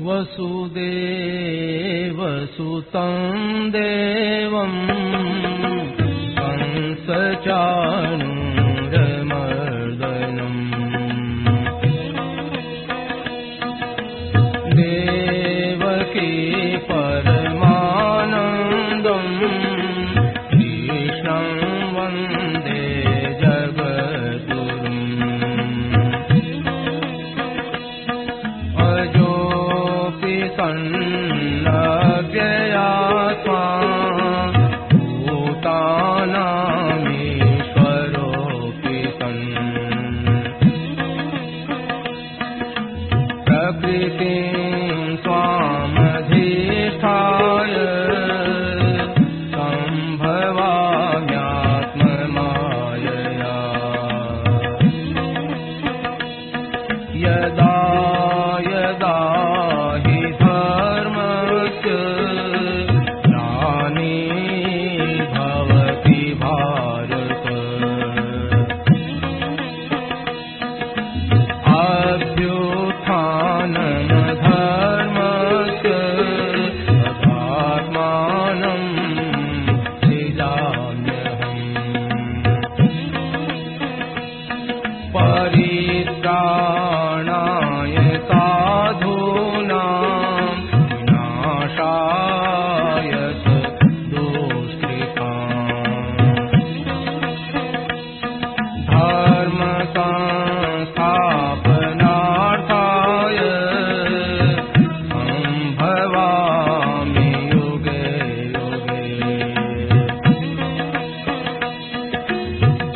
वसुदेवसुतं देवं कंसचाणूरमर्दनम् देवकी परमानन्दं कृष्णं वन्दे जगद्गुरुम् सन्नव्ययात्मा भूतानामीश्वरोऽपि सन् प्रकृतिं स्वामधिष्ठाय सम्भवाम्यात्ममायया यदा यदा परित्राणाय साधूनां विनाशाय दुष्कृताम् धर्म संस्थापनार्थाय सम्भवामि युगे युगे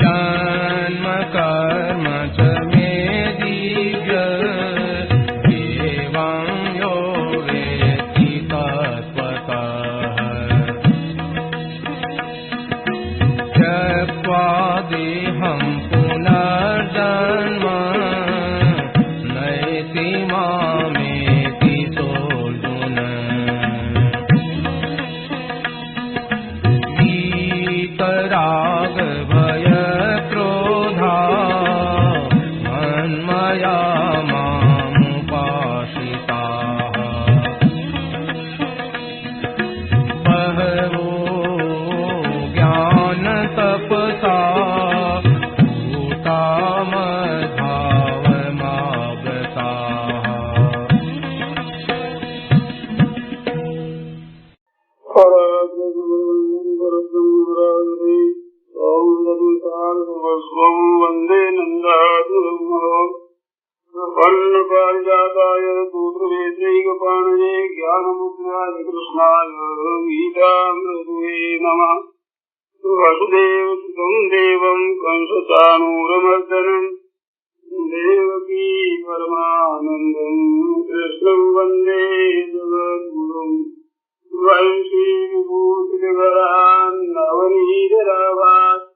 जन्म कर्म च मे दिव्य एवं यो वेत्ति तत्त्वतः त्यक्त्वा देहं पुनर्जन्म नयति मामेति सोऽर्जुन वीतराग भय क्रोधा मन्मया मामुपाश्रिताः बहवो ज्ञानतपसा भूता मद्भावमागताः वंदे नंदापारिजाताय सूत्रवेत्रैकपाणये ज्ञानमुद्राय कृष्णाय गीतामृतये नमः। वसुदेवसुतं देवं कंसचाणूरमर्दनं देवकी परमानन्दं कृष्णं वन्दे जगद्गुरुम् वंशीविभूषितकरान् नवनीतराभात्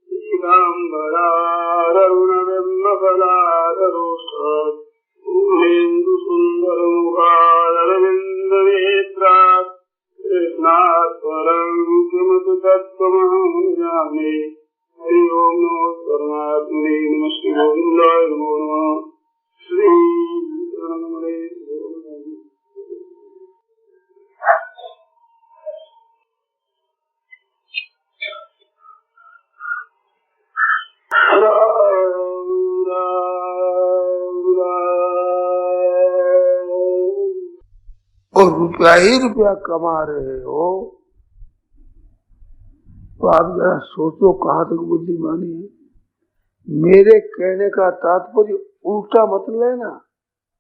श्रीकाम्बरारुणब्रह्मफलादरोष्ठात् पूर्णेन्दुसुन्दरमुखादरविन्दनेत्रात् कृष्णात् परं किमपि तत्त्वमहं जाने। हरि ओं नमो परमात्मने नमस्ते गोविन्दाय नमो नमः। श्री और रुपया ही रुपया कमा रहे हो तो आप जरा सोचो कहाँ तक बुद्धिमानी है। मेरे कहने का तात्पर्य उल्टा मत लेना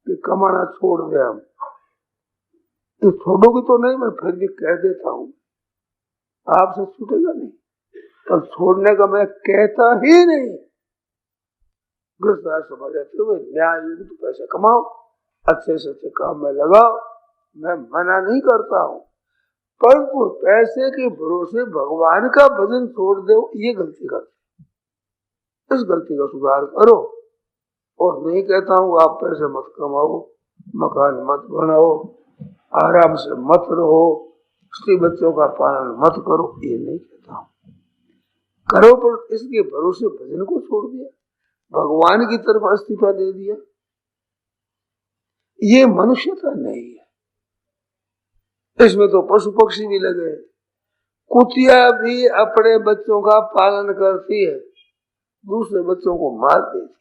कि कमाना छोड़ दे। हम ये छोड़ोगे तो नहीं, मैं फिर भी कह देता हूँ आपसे छूटेगा नहीं। तब छोड़ने का मैं कहता ही नहीं। गृहस्थ समझ जाते हुए न्याय युक्त पैसे कमाओ, अच्छे से अच्छे काम में लगाओ, मैं मना नहीं करता हूँ, परंतु पैसे के भरोसे भगवान का भजन छोड़ दो, ये गलती करते। इस गलती का सुधार करो। और नहीं कहता हूँ आप पैसे मत कमाओ, मकान मत बनाओ, आराम से मत रहो, स्त्री बच्चों का पालन मत करो, ये नहीं कहता हूँ। करो, पर इसके भरोसे भजन को छोड़ दिया, भगवान की तरफ इस्तीफा दे दिया, ये मनुष्यता नहीं है। इसमें तो पशु पक्षी भी लगे, कुतिया भी अपने बच्चों का पालन करती है, दूसरे बच्चों को मार देती।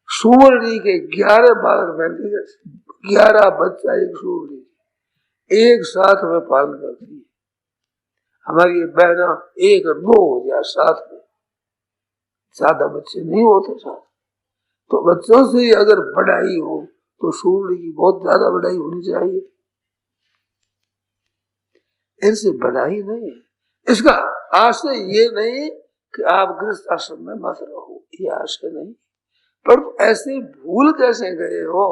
सुवर्ण के 11 बालक बनते, 11 बच्चा एक सुवर्ण एक साथ में पालन करती है। हमारी ये बहना 1 और 2 हो जाए साथ में, ज्यादा बच्चे नहीं होते साथ। तो बच्चों से अगर बढ़ाई हो तो सूर्य की बहुत ज्यादा बढ़ाई होनी चाहिए, इनसे बढ़ाई नहीं है। इसका आशय ये नहीं कि आप गृहस्थ आश्रम में मत रहो, ये आशय नहीं। पर ऐसे भूल कैसे गए हो,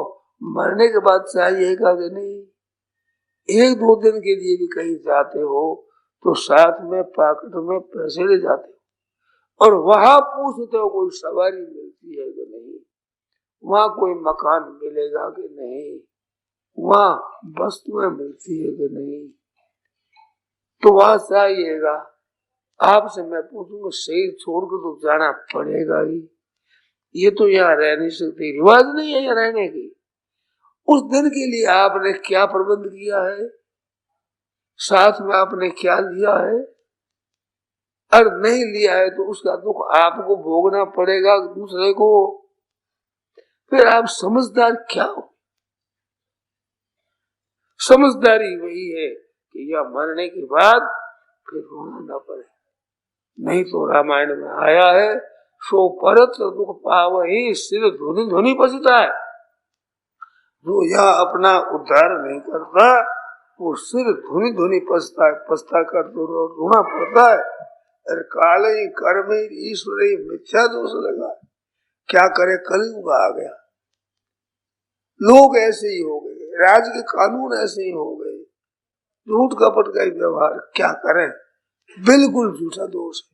मरने के बाद चाहिएगा कि नहीं? 1-2 दिन के लिए भी कहीं जाते हो तो साथ में पॉकेट में पैसे ले जाते हो, और वहां पूछते हो कोई सवारी मिलती है कि नहीं, वहां कोई मकान मिलेगा कि नहीं, वहां वस्तुएं मिलती है कि नहीं, तो वहां चाहिएगा। आपसे मैं पूछूंगा, शरीर छोड़कर तो जाना पड़ेगा ही, ये तो यहाँ रह नहीं सकती, रिवाज नहीं है यहाँ रहने की। उस दिन के लिए आपने क्या प्रबंध किया है, साथ में आपने क्या लिया है? अगर नहीं लिया है तो उसका दुख आपको भोगना पड़ेगा, दूसरे को। फिर आप समझदार क्या हो? समझदारी वही है कि यह मरने के बाद फिर रोना न पड़े। नहीं तो रामायण में आया है, सो परत दुख पावहि सिर धुनि धुनि पछता है। जो यह अपना उद्धार नहीं करता वो सिर धुनि धुनि पछता है, पछता कर तो रोना पड़ता है। अरे काल ही कर्म ईश्वर ही मिथ्या दोष लगा, क्या करे, कलयुग आ गया, लोग ऐसे ही हो गए, राज के कानून ऐसे ही हो गए, झूठ कपट का व्यवहार, क्या करें, बिल्कुल झूठा दोष है।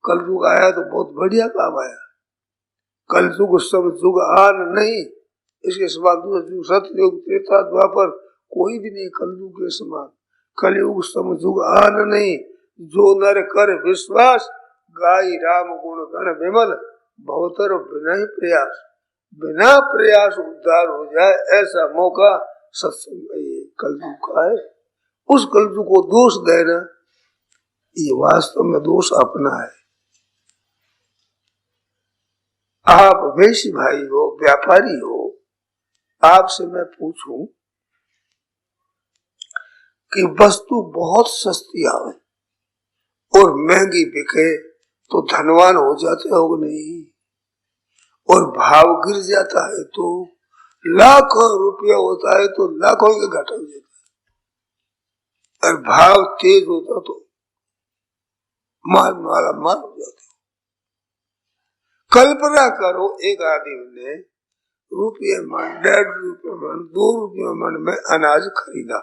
कलयुग आया तो बहुत बढ़िया काम आया। कलयुग सब युग आन नहीं, इसके समान सतयुग त्रेता द्वापर कोई भी नहीं कलयुग के समान। कलयुग सब युग आन नहीं, जो नर कर विश्वास, गाई राम गुण गण विमल, बहुतर बिना ही प्रयास। बिना प्रयास उद्धार हो जाए ऐसा मौका सत्संग कलयुग का है। उस कलयुग को दोष देना ये वास्तव में दोष अपना है। आप वैश्य भाई हो, व्यापारी हो, आपसे मैं पूछूं कि वस्तु बहुत सस्ती आवे और महंगी बिके तो धनवान हो जाते हो नहीं, और भाव गिर जाता है तो लाखों रुपया होता है तो लाखों का घाटा हो जाता है, और भाव तेज होता तो माल हो जाते हो। कल्पना करो, एक आदमी ने रुपये मन, 1.5 रुपये मन, 2 रुपये मन में अनाज खरीदा।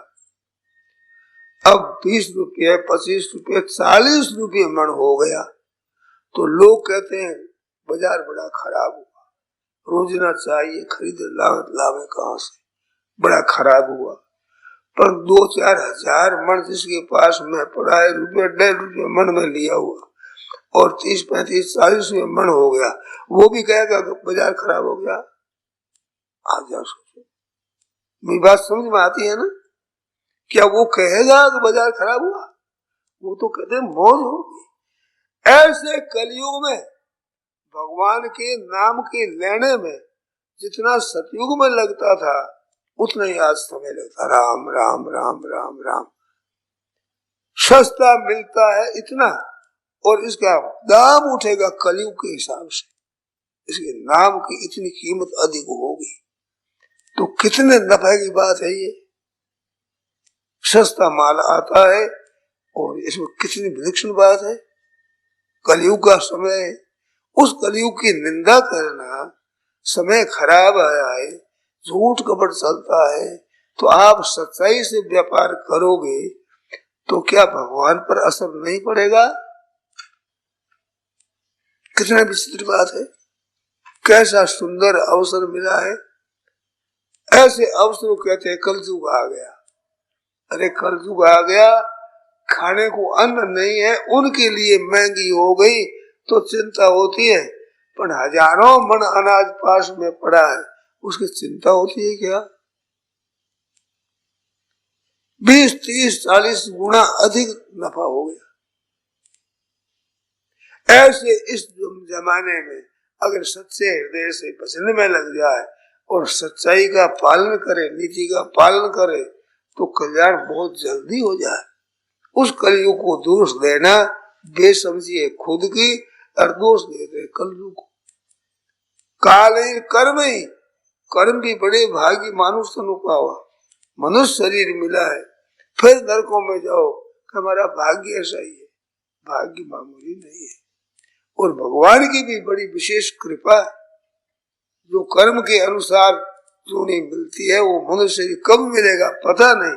अब 20 रुपये, 25 रुपये, 40 रुपये मन हो गया तो लोग कहते हैं बाजार बड़ा खराब हुआ, रोजना चाहिए, खरीद लावे कहाँ से, बड़ा खराब हुआ। पर 2-4 हजार मन जिसके पास में पड़ा है, 1.5 रुपये मन में लिया हुआ, और 30, 35, 40 रुपये मन हो गया, वो भी कहेगा बाजार खराब हो गया। आप जा सोचो, मेरी बात समझ में आती है ना? क्या वो कहेगा कि बाजार खराब हुआ? वो तो कहते मौज होगी। ऐसे कलयुग में भगवान के नाम के लेने में जितना सतयुग में लगता था उतना ही आज समय लगता। राम राम राम राम राम सस्ता मिलता है इतना, और इसका दाम उठेगा कलयुग के हिसाब से, इसके नाम की इतनी कीमत अधिक होगी। तो कितने नफे की बात है ये। सस्ता माल आता है और इसमें कितनी विलक्षण बात है। कलयुग का समय, उस कलयुग की निंदा करना, समय खराब आया है, झूठ कपट चलता है, तो आप सच्चाई से व्यापार करोगे तो क्या भगवान पर असर नहीं पड़ेगा? कितना विचित्र बात है, कैसा सुंदर अवसर मिला है। ऐसे अवसर को कहते हैं कलयुग आ गया। अरे कलयुग आ गया, खाने को अन्न नहीं है, उनके लिए महंगी हो गई तो चिंता होती है, पर हजारों मन अनाज पास में पड़ा है, उसकी चिंता होती है क्या? 20, 30, 40 गुना अधिक नफा हो गया। ऐसे इस जमाने में अगर सच्चे हृदय से भजन में लग जाए और सच्चाई का पालन करे, नीति का पालन करे, तो कल्याण बहुत जल्दी हो जाए। उस कलयुग को दोष देना बेसमझी है खुद की, और दोष देते कलयुग को। काल कर्म ही, कर्म भी बड़े भाग्य मानुष तनु पावा, मनुष्य शरीर मिला है, फिर नरकों में जाओ, हमारा भाग्य ऐसा ही है। भाग्य मामूली नहीं है। और भगवान की भी बड़ी विशेष कृपा, जो कर्म के अनुसार जो नहीं मिलती है वो मनुष्य शरीर कब मिलेगा पता नहीं,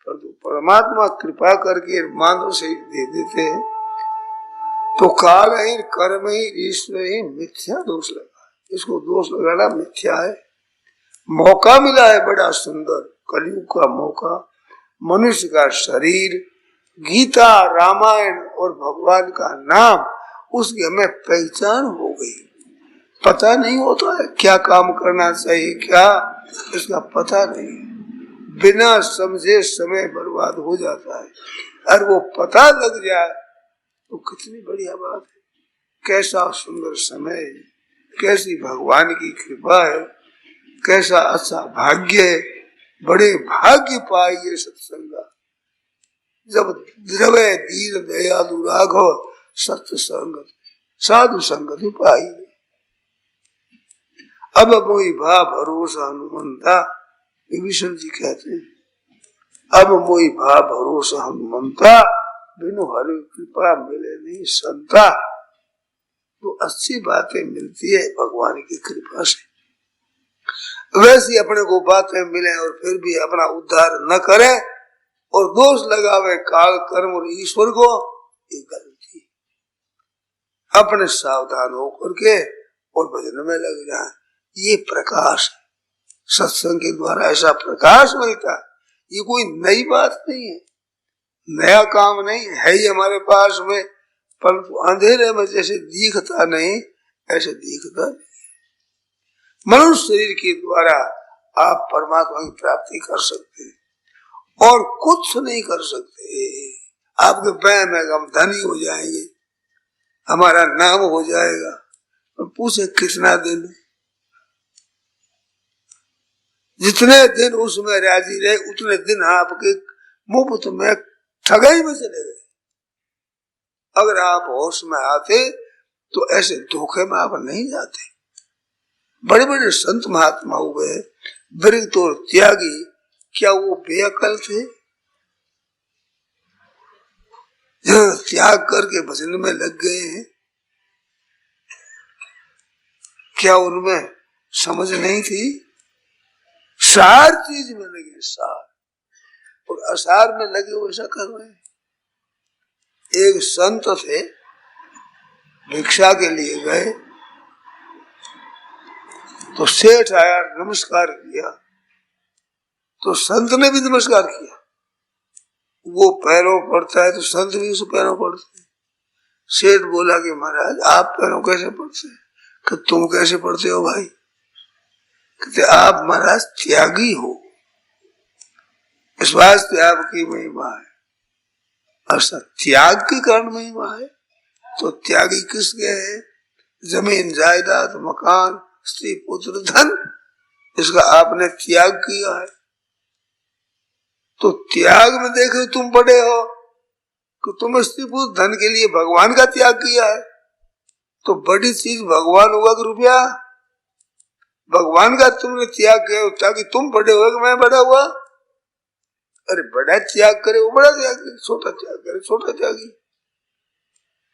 पर तो परमात्मा कृपा करके मानव शरीर दे देते हैं। तो काल ही, कर्म ही, ईश्वर ही, मिथ्या दोष लगा, इसको दोष लगाना मिथ्या है। मौका मिला है बड़ा सुंदर, कलयुग का मौका, मनुष्य का शरीर, गीता, रामायण और भगवान का नाम, उसकी हमें पहचान हो गई। पता नहीं होता है क्या काम करना चाहिए, क्या इसका पता नहीं, बिना समझे समय बर्बाद हो जाता है। और वो पता लग जाए तो कितनी बढ़िया बात है। कैसा सुंदर समय है, कैसी भगवान की कृपा है, कैसा अच्छा भाग्य है। बड़े भाग्य पाइए सत्संगा, जब द्रवय दीन दयालु राघव सत्य संगत साधु संगत पाई। अब मोई भा भरोसा हनुमंता, विभीषण जी कहते हैं, अब मोई भा भरोसा हनुमंता, बिनु हरि कृपा मिले नहीं संता। तो अच्छी बातें मिलती है भगवान की कृपा से, वैसी अपने को बातें मिले और फिर भी अपना उद्धार न करे और दोष लगावे काल कर्म और ईश्वर को, ये गलती। अपने सावधान होकर के और भजन में लग जाए, ये प्रकाश है। सत्संग के द्वारा ऐसा प्रकाश मिलता है। ये कोई नई बात नहीं है, नया काम नहीं है ही हमारे पास में, परंतु अंधेरे में जैसे दिखता नहीं ऐसे दिखता नहीं। मनुष्य शरीर के द्वारा आप परमात्मा की प्राप्ति कर सकते हैं और कुछ नहीं कर सकते। आपके पैर में हम धनी हो जाएंगे, हमारा नाम हो जाएगा, और पूछे कितना दिन, जितने दिन उसमें राजी रहे उतने दिन आपके मुफ्त में ठगाई में चले गए। अगर आप होश में आते तो ऐसे धोखे में आप नहीं जाते। बड़े बड़े संत महात्मा हुए, वृद्ध और त्यागी, क्या वो बेअकल थे? जब त्याग करके भजन में लग गए हैं, क्या उनमें समझ नहीं थी? सार चीज में लगे, सार और असार में लगे वैसा कर रहे हैं। एक संत थे, भिक्षा के लिए गए तो सेठ आया, नमस्कार किया, तो संत ने भी नमस्कार किया। वो पैरों पड़ता है तो संत भी उसे पैरों पड़ते हैं। सेठ बोला कि महाराज आप पैरों कैसे पड़ते हैं? कि तुम कैसे पड़ते हो भाई? कहते आप महाराज त्यागी हो, इस वास्ते आपकी महिमा है। ऐसा त्याग के कारण महिमा है। तो त्यागी किसके है? जमीन जायदाद मकान स्त्री पुत्र धन, इसका आपने त्याग किया है। तो त्याग में देखो तुम बड़े हो कि तुम स्त्री पुत्र धन के लिए भगवान का त्याग किया है। तो बड़ी चीज भगवान होगा कि रुपया? भगवान का तुमने त्याग किया ताकि तुम बड़े हो कि मैं बड़ा हुआ। अरे बड़ा त्याग करे वो बड़ा त्यागी, छोटा त्याग करे छोटा त्यागी।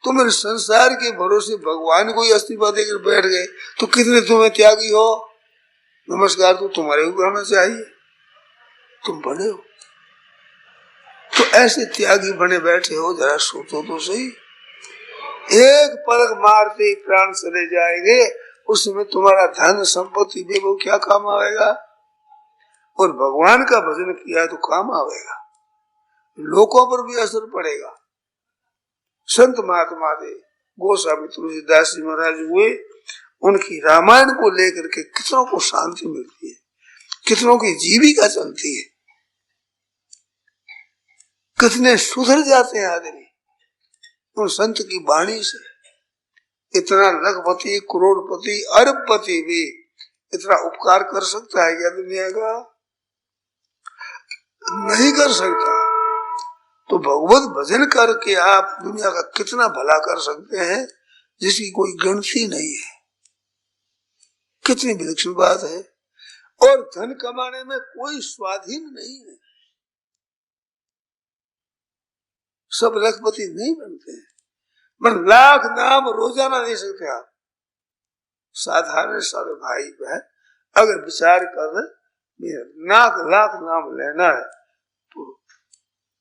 तुम इस संसार के भरोसे भगवान को ही इस्तीफा देकर बैठ गए तो कितने तुम्हें त्यागी हो। नमस्कार तो तुम्हारे को करना चाहिए, तुम बड़े हो। तो ऐसे त्यागी बने बैठे हो, जरा सोचो तो सही। एक पलक मारते ही प्राण चले जाएंगे, उसमें तुम्हारा धन संपत्ति देखो क्या काम आएगा। और भगवान का भजन किया तो काम आएगा, लोगों पर भी असर पड़ेगा। संत महात्मा थे, गोस्वामी तुलसीदास जी महाराज हुए, उनकी रामायण को लेकर के कितनों को शांति मिलती है, कितनों की जीविका चलती है, कितने सुधर जाते हैं आदमी उन संत की वाणी से। इतना लखपति, करोड़पति, अरबपति भी इतना उपकार कर सकता है क्या दुनिया का? नहीं कर सकता। तो भगवत भजन करके आप दुनिया का कितना भला कर सकते हैं जिसकी कोई गिनती नहीं है। कितनी विलक्षण बात है। और धन कमाने में कोई स्वाधीन नहीं है। सब लखपति नहीं बनते हैं, पर लाख नाम रोजाना दे सकते आप। साधारण सारे भाई बहन अगर विचार कर लाख लाख नाम लेना है तो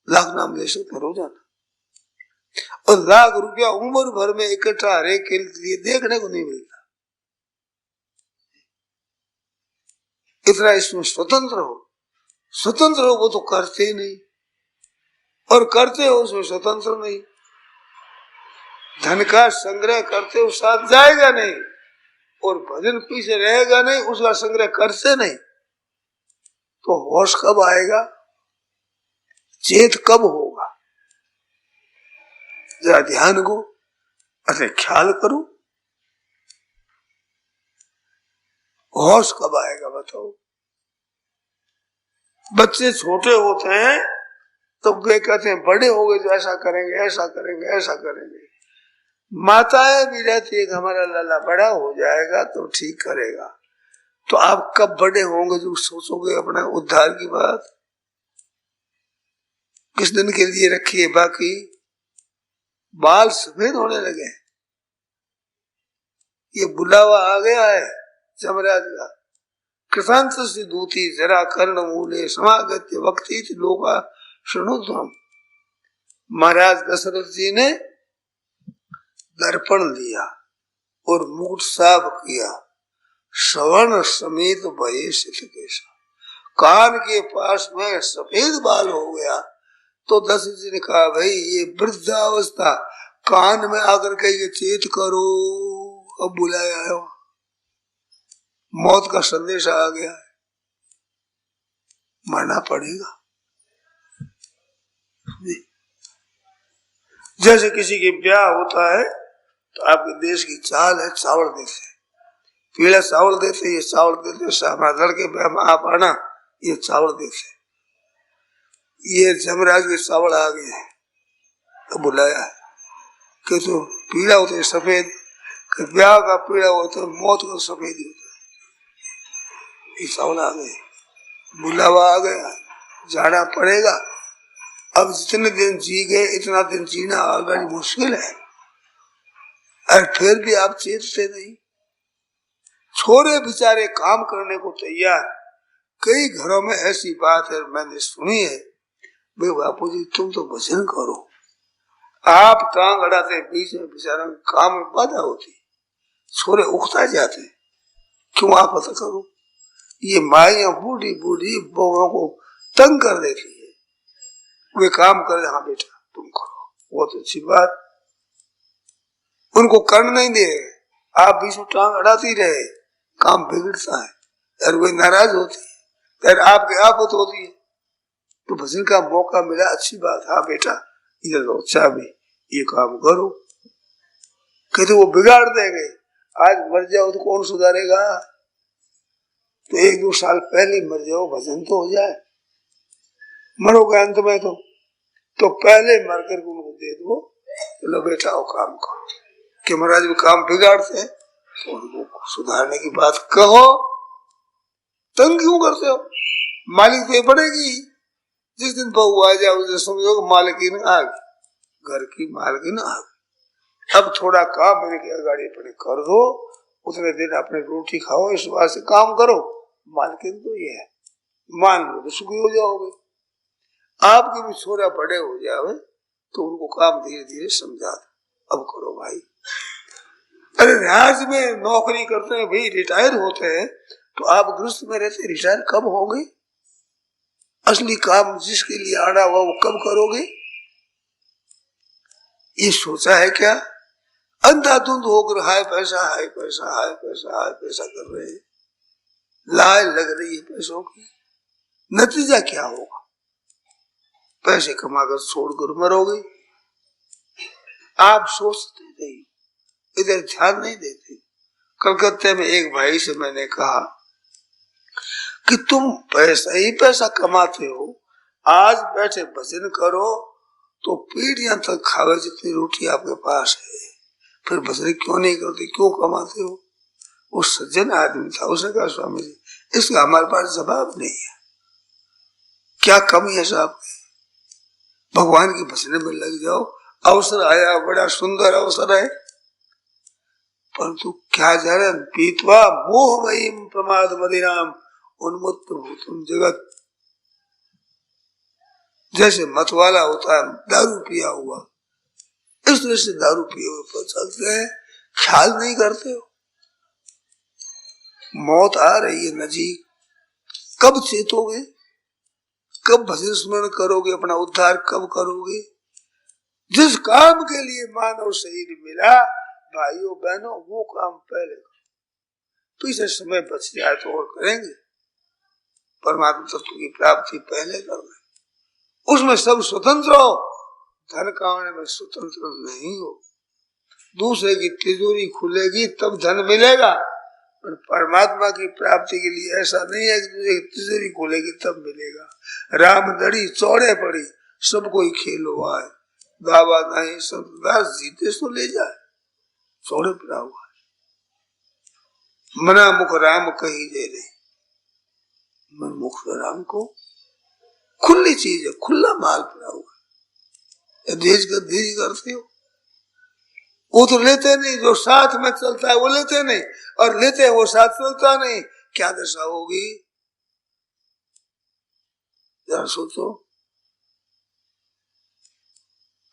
लाख नाम ले सकते रोजाना। और लाख रुपया उम्र भर में इकट्ठा हर एक के लिए देखने को नहीं मिलता। इतना इसमें स्वतंत्र हो वो तो करते नहीं, और करते हो उसमें स्वतंत्र नहीं। धन का संग्रह करते हो साथ जाएगा नहीं, और भजन पीछे रहेगा नहीं, उसका संग्रह करते नहीं, तो होश कब आएगा, चेत कब होगा? जरा ध्यान को अरे ख्याल करो, होश कब आएगा बताओ। बच्चे छोटे होते हैं तो वे कहते हैं बड़े हो गए तो ऐसा करेंगे, ऐसा करेंगे, ऐसा करेंगे। माताएं भी रहती है कि हमारा लाला बड़ा हो जाएगा तो ठीक करेगा। तो आप कब बड़े होंगे जो सोचोगे अपने उद्धार की बात? किस दिन के लिए रखी है? बाकी बाल सफेद होने लगे, ये बुलावा आ गया है जमराज का। कृतांत से दूती जरा कर्ण मूले समागत्य वक्ति लोका सुनो। महाराज दशरथ जी ने दर्पण लिया और मुकुट साफ किया, श्रवण समेत भये शीतकेशा। कान के पास में सफेद बाल हो गया तो दशरथ जी ने कहा भाई ये वृद्धावस्था, कान में आकर के ये चेत करो। अब बुलाया है, मौत का संदेश आ गया है, मरना पड़ेगा। जैसे किसी के ब्याह होता है तो आपके देश की चाल है, चावल देते, पीला चावल देते, ये चावल देते, हमारे लड़के ब्याह में आप आना, ये चावल देते। ये जमराज के चावल आ गए हैं तो बुलाया है कि तो पीला होता है सफेद, ब्याह का पीला होता है, मौत का सफेद होता है। ये चावल आ गए, बुलावा आ गया, जाना पड़ेगा। अब जितने दिन जी गए इतना दिन जीना आगे मुश्किल है, और फिर भी आप चेतते नहीं। छोरे बेचारे काम करने को तैयार। कई घरों में ऐसी बात है मैंने सुनी है, भाई बापू जी तुम तो भजन करो, आप टांग अड़ाते बीच में बेचारा काम में बाधा होती, छोरे उखता जाते, क्यों आप पता करो। ये माइयां बूढ़ी बूढ़ी बहुओं को तंग कर देती है, वे काम करे, हाँ बेटा तुम करो, बहुत अच्छी बात, उनको करने नहीं दे, आप बीच में टांग अड़ाती रहे, काम बिगड़ता है, और वे नाराज होती है, और आपके आपत होती है। तो भजन का मौका मिला, अच्छी बात, हाँ बेटा इधर लो चाबी, ये काम करो। कहते वो बिगाड़ देंगे, आज मर जाओ तो कौन सुधारेगा? तो 1-2 साल पहले मर जाओ, भजन तो हो जाए। मरोगे अंत में तो पहले मर कर उनको दे दो, लो बेटा वो काम करो। कि महाराज भी काम बिगाड़ते हैं तो उनको सुधारने की बात कहो, तंग क्यों करते हो? मालिक पे पड़ेगी, जिस दिन बहू आ जाए उस दिन समझो मालकिन आ गई, घर की मालकिन आ गई। अब थोड़ा काम मेरे के गाड़ी अपने कर दो, उतने दिन अपने रोटी खाओ, इस बात से काम करो, मालकिन तो ये है, मान लो तो सुखी हो जाओगे। आपके भी छोरा बड़े हो जाए तो उनको काम धीरे धीरे समझा दो, अब करो भाई। अरे राज्य में नौकरी करते हैं भाई, रिटायर होते हैं, तो आप गृहस्थ में रहते रिटायर कब होंगे? असली काम जिसके लिए आना हुआ वो कब करोगे? ये सोचा है क्या? अंधाधुंध होकर हाय पैसा हाय पैसा हाय पैसा हाय पैसा कर रहे हैं, लाल लग रही है पैसों की। नतीजा क्या होगा? पैसे कमाकर छोड़कर मरोगे। आप सोचते नहीं, इधर ध्यान नहीं देते। कलकत्ते में एक भाई से मैंने कहा कि तुम पैसा ही पैसा कमाते हो, आज बैठे भजन करो तो पीढ़ियां तक खावे जितनी रोटी आपके पास है, फिर भजन क्यों नहीं करते, क्यों कमाते हो? वो सज्जन आदमी था, उसने कहा स्वामी जी इसका हमारे पास जवाब नहीं है, क्या कमी है साहब? भगवान की भजन में लग जाओ, अवसर आया, बड़ा सुंदर अवसर है, परंतु क्या जाने पीतवा मोह वहीम प्रमाद मदिराम उन्मुक्त भूतम जगत। जैसे मतवाला होता है दारू पिया हुआ, इस तरह से दारू पिए हुए पर चलते हैं, ख्याल नहीं करते हो। मौत आ रही है नजीक, कब चेतोगे? कब भजन स्मरण करोगे? अपना उद्धार कब करोगे? जिस काम के लिए मानव शरीर मिला भाइयों बहनों, वो काम पहले करो, पीछे समय बच जाए तो और करेंगे। परमात्मा तत्व की प्राप्ति पहले करोगे, उसमें सब स्वतंत्र हो, धन कमाने में स्वतंत्र नहीं हो। दूसरे की तिजोरी खुलेगी तब धन मिलेगा, पर परमात्मा की प्राप्ति के लिए ऐसा नहीं है कि दूसरे की तिजोरी खुलेगी तब मिलेगा। राम दड़ी चौड़े पड़ी, सब कोई खेलो आए, दावा नहीं संतदास जीते सो ले जाए, चौड़े पड़ा हुआ है। मना मुख राम कही दे रहे, मन मुख राम को खुली चीज है, खुला माल पड़ा हुआ है। देश का देरी करते हो, वो तो लेते नहीं, जो साथ में चलता है वो लेते नहीं, और लेते हैं वो साथ चलता नहीं, क्या दशा होगी जरा सोचो।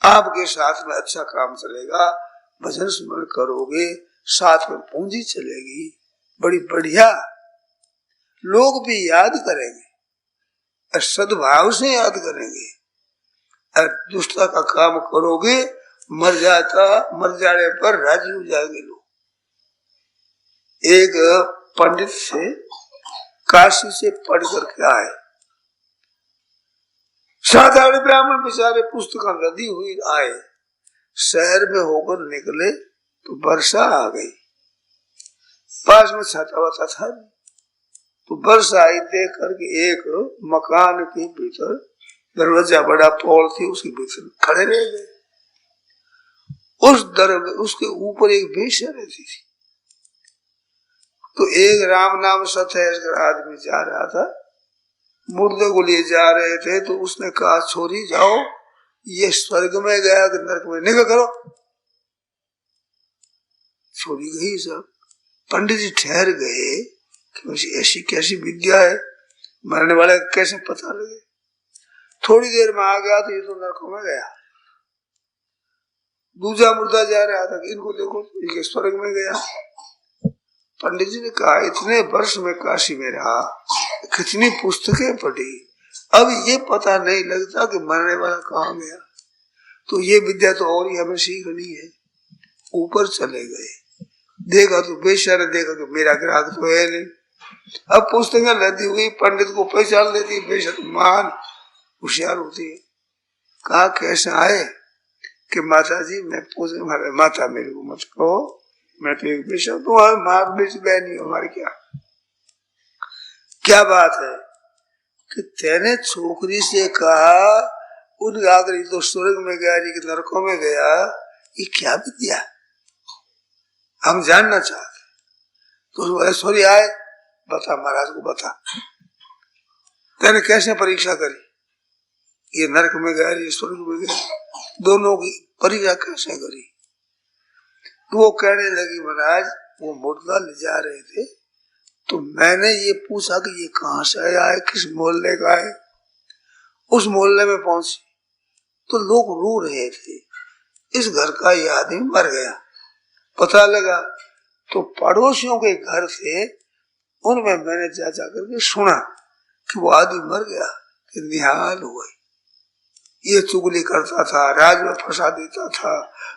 आपके साथ में अच्छा काम चलेगा, भजन स्मरण करोगे, साथ में पूंजी चलेगी, बड़ी बढ़िया, लोग भी याद करेंगे, सद्भाव से याद करेंगे। और दुष्टता का काम करोगे, मर जाने पर राजी हो जाएंगे लोग। एक पंडित से काशी से पढ़ करके आए, साधारण ब्राह्मण बेचारे, पुस्तक लदी हुई आए, शहर में होकर निकले तो वर्षा आ गई, पास में छाता वाता था, तो वर्षा आई, देख करके एक मकान के भीतर दरवाजा बड़ा पोल थी, उसके भीतर खड़े रह गए। उस दरवाजे उसके ऊपर एक वेश्या रहती थी, तो एक राम नाम सतेज आदमी जा रहा था, मुर्दे को लिए जा रहे थे, तो उसने कहा छोरी जाओ, ये स्वर्ग में गया कि नरक में, निकल करो। छोरी गई सब, पंडित जी ठहर गए कि ऐसी कैसी विद्या है, मरने वाले कैसे पता लगे। थोड़ी देर में आ गया तो ये तो नरकों में गया। दूसरा मुर्दा जा रहा था कि इनको देखो, ये स्वर्ग में गया। पंडित जी ने कहा इतने वर्ष में काशी में रहा, कितनी पुस्तकें पढ़ी, अब ये पता नहीं लगता कि मरने वाला कहाँ गया, तो ये विद्या तो और ही हमें सीखनी है। ऊपर चले गए, देखा तो बेचारे देखा कि मेरा ग्राहक तो है नहीं। अब पुस्तकें लदी हुई, पंडित को पहचान लेती, बेशक महान होशियार होती है। कहा कैसे आए कि माता जी मैं पूछे, माता मेरे को मत कहो, मैं तो एक बेशक तो माँ बेच बहनी हमारी, क्या बात है कि तेने छोकरी से कहा उन आगरी तो स्वर्ग में गया कि नरकों में गया, ये क्या विद्या हम जानना चाहते। तो ऐश्वर्य आए, बता महाराज को बता, तेने कैसे परीक्षा करी, ये नरक में गया ये स्वर्ग में गया, दोनों की परीक्षा कैसे करी। तो वो कहने लगी महाराज वो मुर्दा ले जा रहे थे, तो मैंने ये पूछा कि ये कहाँ से आया है, किस मोहल्ले का है। उस मोहल्ले में पहुंची तो लोग रो रहे थे इस घर का ये आदमी मर गया। पता लगा तो पड़ोसियों के घर से उनमें मैंने जा करके सुना कि वो आदमी मर गया, कि निहाल हुआ। ये चुगली करता था, राज में फंसा देता था,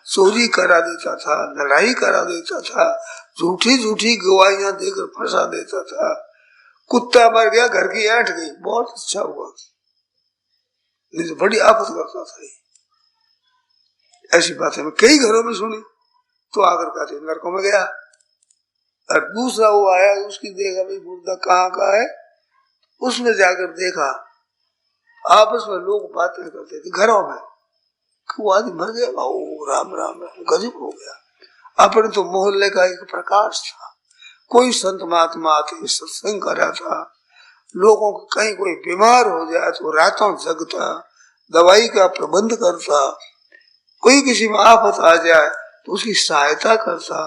चोरी करा देता था, लड़ाई करा देता था, झूठी झूठी गवाहियां देकर फंसा देता था। कुत्ता मर गया, घर की ऐंठ गई, बहुत अच्छा हुआ, नहीं तो बड़ी आफत करता था। ऐसी बातें मैं कई घरों में सुनी। तो आकर कहते नरकों में गया। और दूसरा वो आया, उसकी देखा भाई मुर्दा कहाँ का है, उसने जाकर देखा आपस में लोग बातें करते थे घरों में, वो आदमी मर गया। ओ राम राम राम, गजब हो गया। अपने तो मोहल्ले का एक प्रकाश था, कोई संत महात्मा आते सत्संग कर रहा था, लोगों को कहीं कोई बीमार हो जाए तो रातों जगता, दवाई का प्रबंध करता, कोई किसी में आफत आ जाए तो उसकी सहायता करता,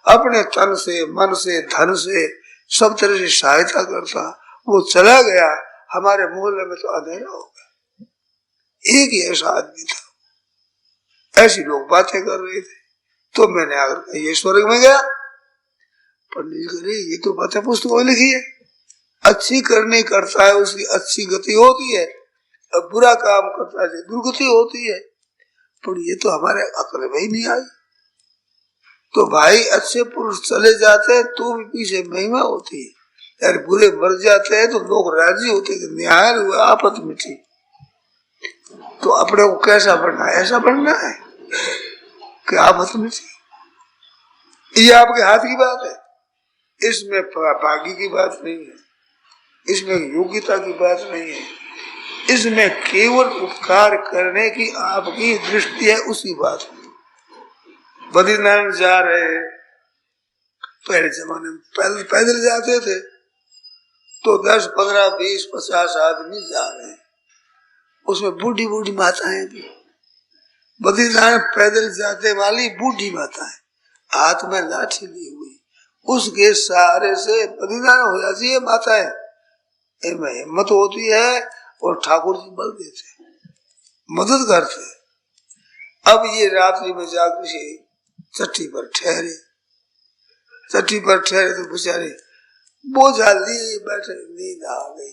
अपने तन से, मन से, धन से सब तरह से सहायता करता। वो चला गया, हमारे मोहल्ले में तो अंधेरा हो गया। एक ही ऐसा आदमी था। ऐसी लोग बातें कर रहे थे। तो मैंने आकर कहा ये स्वर्ग में गया। पंडित जी करे ये तो बातें पुस्तकों में लिखी है, अच्छी करनी करता है उसकी अच्छी गति होती है, अब बुरा काम करता है दुर्गति होती है। पर ये तो हमारे अकल में ही नहीं आई। तो भाई अच्छे पुरुष चले जाते हैं तो भी पीछे महिमा होती है, यार बुरे मर जाते हैं तो लोग राजी होते हैं कि न्याय हुआ, आफत मिटी। तो अपने को कैसा बनना है, ऐसा बनना है कि आफत मिटी। ये आपके हाथ की बात है, इसमें भाग्य की बात नहीं है, इसमें योग्यता की बात नहीं है, इसमें केवल उपकार करने की आपकी दृष्टि है, उसी बात में। बद्रीनाथ जा रहे, पहले जमाने में पैदल जाते थे तो 10, 15, 20, 50 आदमी जा रहे हैं, उसमें बूढ़ी बूढ़ी माताएं भी। बद्रीनाथ पैदल जाते वाली बूढ़ी माताएं, हाथ में लाठी ली हुई, उसके सहारे से बद्रीनाथ हो जाती है माताएं। इनमें हिम्मत होती है और ठाकुर जी बल देते, मदद करते। अब ये रात्रि में जाकर चट्टी पर ठहरे, चट्टी पर ठहरे तो बेचारे बोझा लिए बैठे, नींद आ गई,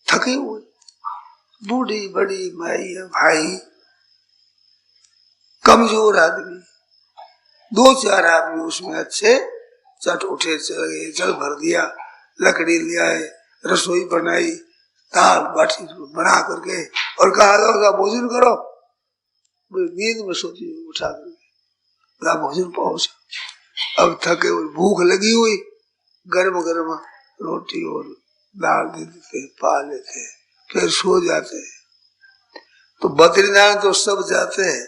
थके हुए, बूढ़ी बड़ी माई है भाई, कमजोर आदमी, 2-4 आदमी उसमें अच्छे चट उठे चल गए, जल भर दिया, लकड़ी ले आए, रसोई बनाई, दाल बाटी बना करके और कहा था भोजन करो। नींद में सोती उठा करके भोजन पहुंचा। अब थके हुए, भूख लगी हुई, गर्म गर्म रोटी और दाल दे देते, पा लेते, फिर सो जाते। तो बद्रीनाथ तो सब जाते हैं,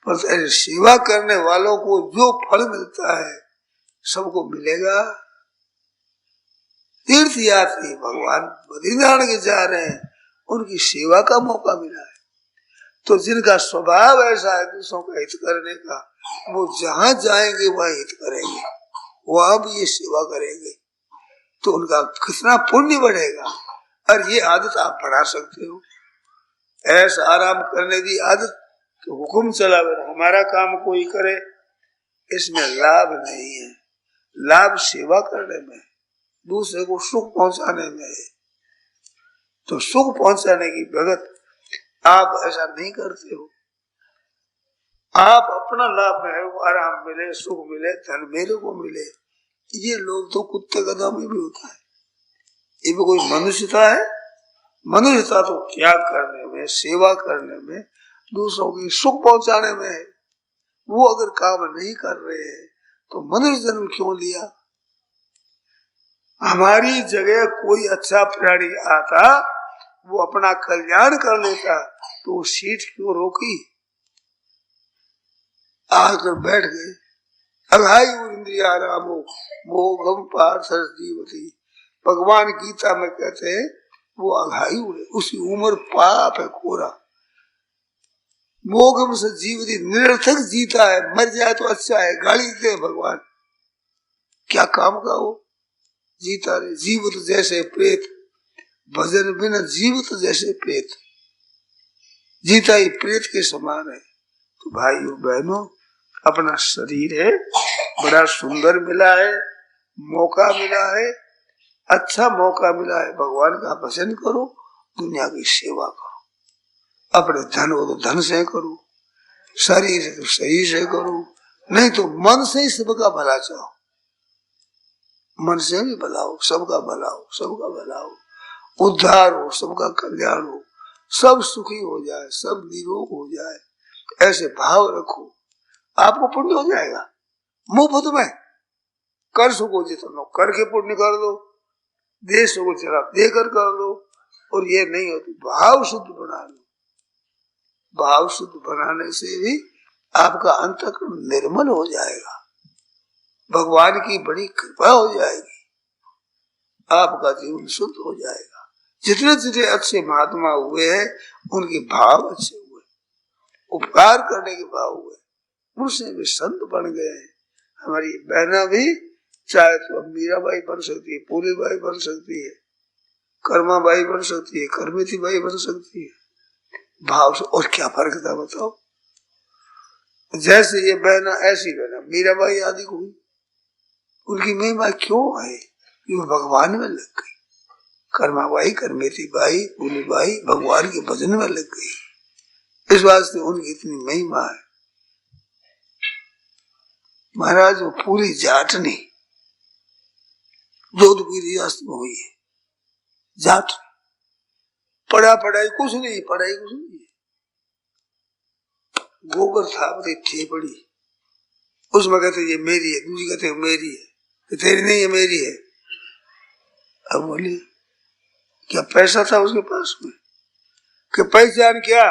पर सेवा करने वालों को जो फल मिलता है सबको मिलेगा। तीर्थ यात्री भगवान बद्रीनाथ के जा रहे हैं, उनकी सेवा का मौका मिला है। तो जिनका स्वभाव ऐसा है दूसरों का हित करने का, वो जहां जाएंगे वह हित करेंगे, वह भी ये सेवा करेंगे, तो उनका कितना पुण्य बढ़ेगा। और ये आदत आप बढ़ा सकते हो। ऐसा आराम करने की आदत कि हुक्म चलावे, हमारा काम कोई करे, इसमें लाभ नहीं है। लाभ सेवा करने में, दूसरे को सुख पहुंचाने में है। तो सुख पहुंचाने की भगत आप ऐसा नहीं करते हो। आप अपना लाभ है, आराम मिले, सुख मिले, धन मेरे को मिले, ये लोग तो कुत्ते गधा में भी होता है। ये भी कोई मनुष्यता है? मनुष्यता तो त्याग करने में, सेवा करने में, दूसरों की सुख पहुंचाने में है। वो अगर काम नहीं कर रहे हैं तो मनुष्य जन्म क्यों लिया? हमारी जगह कोई अच्छा प्राणी आता, वो अपना कल्याण कर लेता, तो सीट क्यों रोकी? आकर बैठ गए। अघाई इंद्रिया रामो मोघम पार्थस जीवती। भगवान गीता में कहते हैं वो अघाई हुए, उसकी उम्र पाप है कोरा। मोघम से जीवती, निरर्थक जीता है, मर जाए तो अच्छा है, गाली देते हैं भगवान, क्या काम का हो, जीता रहे। जीवित जैसे प्रेत, भजन बिना जीवित जैसे प्रेत, जीता ही प्रेत के समान है। तो भाइयों बहनों, अपना शरीर है, बड़ा सुंदर मिला है, मौका मिला है, अच्छा मौका मिला है, भगवान का भजन करो, दुनिया की सेवा करो। अपने धन हो तो धन से करो, शरीर है तो शरीर से करो, नहीं तो मन से ही सबका भला चाहो, मन से भी भला हो, सबका भला हो, सबका भला हो, उद्धार हो, सबका कल्याण हो, सब सुखी हो जाए, सब निरोग हो जाए, ऐसे भाव रखो, आपको पुण्य हो जाएगा। मुफ्त में कर सको जितना करके पुण्य कर दो, दे सको जरा देकर कर दो, और ये नहीं हो तो भाव शुद्ध बना लो। भाव शुद्ध बनाने से भी आपका अंतःकरण निर्मल हो जाएगा, भगवान की बड़ी कृपा हो जाएगी, आपका जीवन शुद्ध हो जाएगा। जितने जितने अच्छे महात्मा हुए हैं उनके भाव अच्छे हुए, उपकार करने के भाव हुए, उनसे भी संत बन गए हैं। हमारी बहना भी चाहे तो मीराबाई बन सकती है, पूरीबाई बन सकती है, कर्माबाई बन सकती है, करमिती बाई बन सकती है, भाव से। और क्या फर्क था बताओ? जैसे ये बहना ऐसी बहना मीराबाई आदि को हुई, उनकी महिमा क्यों है? वो भगवान में लग गई। Karmabai, Karmeti by, pulley by भगवान के भजन में लग गई, इस वास्ते उनकी इतनी महिमा है। महाराज वो पूरी जाटनी जोधपुर रियासत में हुई है, जाट पढ़ाई कुछ नहीं, पढ़ाई कुछ नहीं है, गोबर था बड़ी थी बड़ी, उसमें कहते ये मेरी है, दूसरी कहते मेरी है, तेरी नहीं है मेरी है। अब बोली क्या पैसा था उसके पास में कि पहचान क्या,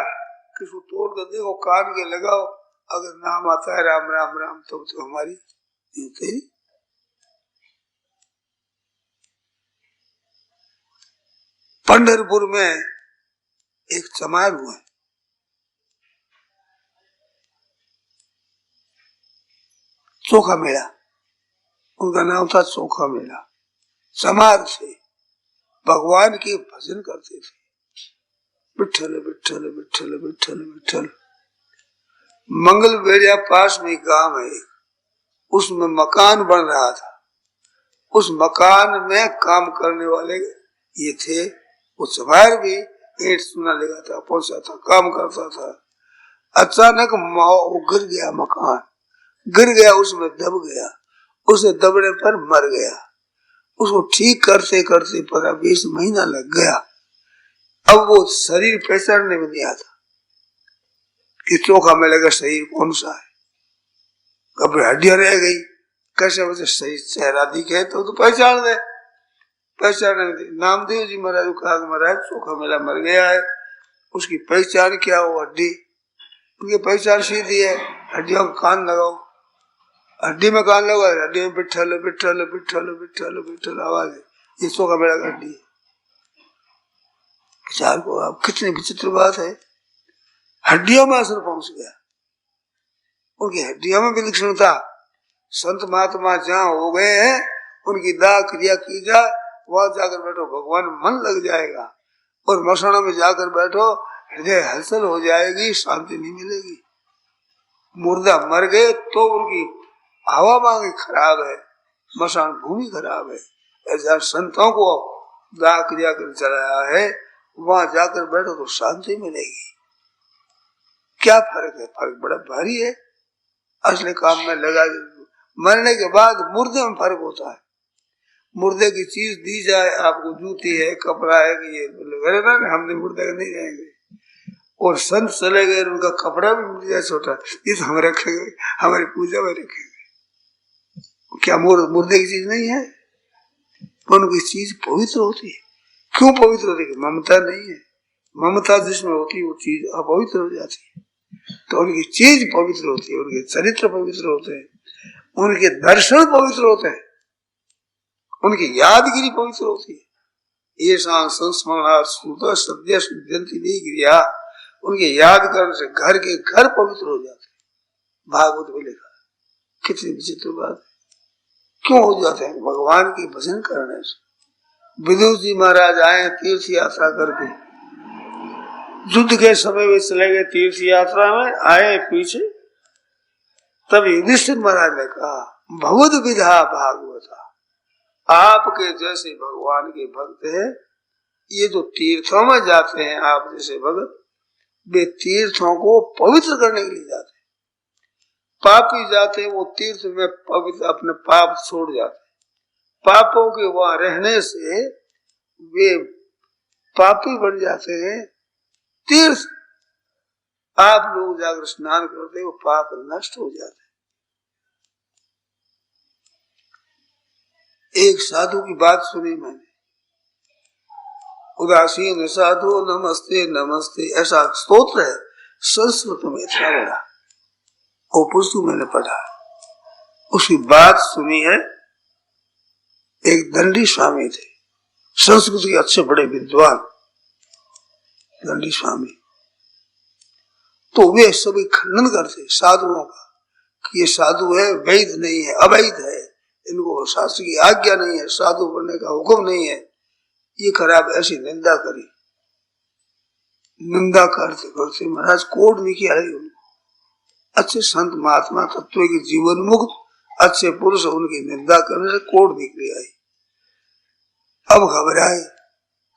किसको तोड़ कर देखो, कान के लगाओ, अगर नाम आता है राम राम राम तो हमारी तेरी। पंढरपुर में एक चमार हुआ, चोखा मेला, उनका नाम था चोखा मेला। चमार से भगवान के भजन करते थे, विठ्ठल विठ्ठल विठ्ठल विठ्ठल विठ्ठल। मंगल बेड़िया पास में गांव है, उसमें मकान बन रहा था, उस मकान में काम करने वाले ये थे। वो चमार भी ईंट सुना लगाता, पहुंचा था, काम करता था। अचानक वो गिर गया, मकान गिर गया, उसमें दब गया, उसे दबने पर मर गया। उसको ठीक करते करते 15-20 महीना लग गया। अब वो शरीर पहचानने में नहीं आता कि चोखा मेले का शरीर कौन सा है, कभी हड्डियां रह गई, कैसे वजह शरीर चेहरा दिखे तो पहचान दे, पहचान नामदेव जी महाराज को कहा महाराज चोखा मेला मर गया है, उसकी पहचान क्या हो? हड्डी। उनकी पहचान सीधी है, हड्डियों का कान लगाओ, हड्डी में कान लगाओ, हड्डी में विठ्ठल विठ्ठल विठ्ठल विठ्ठल विठ्ठल आवाज है, ये चोखा मेला का हड्डी है। विचार को आप, कितनी विचित्र बात है, हड्डियों में असर पहुंच गया, उनकी हड्डियों में विलक्षणता। संत महात्मा जहाँ हो गए हैं उनकी दाह क्रिया की जाए, वहां जाकर बैठो, भगवान मन लग जाएगा। और मसाणों में जाकर बैठो, हृदय हलचल हो जाएगी, शांति नहीं मिलेगी। मुर्दा मर गए तो उनकी हवा मांगी खराब है, मसान भूमि खराब है। ऐसा संतों को दाह क्रिया कर चलाया है, वहां जाकर बैठो तो शांति मिलेगी। क्या फर्क है? फर्क बड़ा भारी है। असली काम में लगा, मरने के बाद मुर्दे में फर्क होता है। मुर्दे की चीज दी जाए आपको, जूती है, कपड़ा है, कि ये ना हमने मुर्दे का नहीं रहेंगे। और संत चले गए, उनका कपड़ा भी मिल जाए छोटा, ये तो हम रखेंगे, हमारी पूजा में रखेंगे। क्या मुर्दे की चीज नहीं है? उनकी चीज पवित्र होती है। क्यों पवित्र होती है? ममता नहीं है, ममता जिसमें होती है वो चीज अपवित्र हो जाती है। तो उनकी चीज पवित्र होती है, उनके चरित्र पवित्र होते हैं, उनके दर्शन पवित्र होते हैं, उनकी यादगिरी पवित्र होती है। ये संस्मरण सद्य शुद्धि नहीं क्रिया, उनके याद करने से घर के घर पवित्र हो जाते हैं। भागवत में लिखा, कितनी विचित्र बात है। क्यों हो जाते हैं? भगवान की भजन करने से। विदुर जी महाराज आए तीर्थ यात्रा करके, युद्ध के समय वे चले गए तीर्थ यात्रा में, आए पीछे, तब युधिष्ठिर महाराज ने कहा भगवद विधा भागवता, आपके जैसे भगवान के भक्त हैं, ये जो तीर्थों में जाते हैं आप जैसे भगत, वे तीर्थों को पवित्र करने के लिए जाते हैं। पापी जाते हैं वो तीर्थ में पवित्र अपने पाप छोड़ जाते हैं, पापों के वहां रहने से वे पापी बन जाते हैं। तीर्थ आप लोग जाकर स्नान करते वो पाप नष्ट हो जाते। एक साधु की बात सुनी मैंने, उदासीन साधु नमस्ते नमस्ते, ऐसा स्तोत्र है संस्कृत में इतना बड़ा, वो पुस्तक मैंने पढ़ा, उसकी बात सुनी है। एक दंडी स्वामी थे, संस्कृत के अच्छे बड़े विद्वान दंडी स्वामी, तो वे सभी खंडन करते साधुओं का कि ये साधु है, वैध नहीं है, अवैध है, इनको शास्त्र की आज्ञा नहीं है, साधु बनने का हुक्म नहीं है, ये खराब, ऐसी निंदा करी। निंदा करते करते महाराज कोर्ट लेके आए उनको। अच्छे संत महात्मा तत्व के जीवन मुक्त अच्छे पुरुष उनकी निंदा करने से कोर्ट निकली आई। अब घबराए,